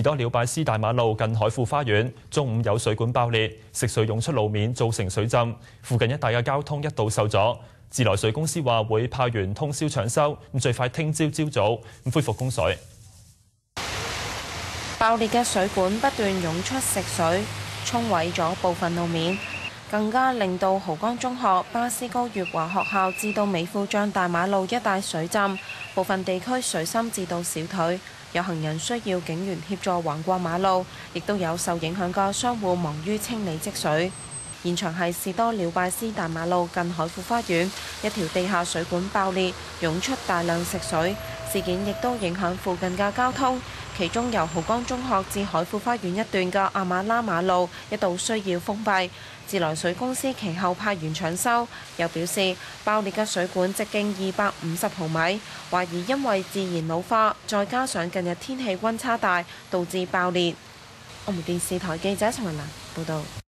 士多鳥拜斯大馬路近海富花園，中午有水管爆裂，食水湧出路面，造成水浸，附近一帶嘅交通一度受阻。自來水公司話會派員通宵搶修，最快聽朝朝早恢復供水。爆裂嘅水管不斷湧出食水，沖毀咗部分路面，更加令到蠔江中學、巴斯高粵華學校至到美富帳大馬路一帶水浸，部分地區水深至到小腿，有行人需要警員協助橫過馬路，亦都有受影響嘅商戶忙於清理積水。現場係士多鳥拜斯大馬路近海富花園，一條地下水管爆裂，湧出大量食水。事件亦都影響附近嘅交通，其中由蠔江中學至海富花園一段嘅亞馬拉馬路一度需要封閉。自來水公司其後派員搶修，又表示爆裂嘅水管直徑250毫米，懷疑因為自然老化，再加上近日天氣溫差大，導致爆裂。澳門電視台記者陳雲蘭報道。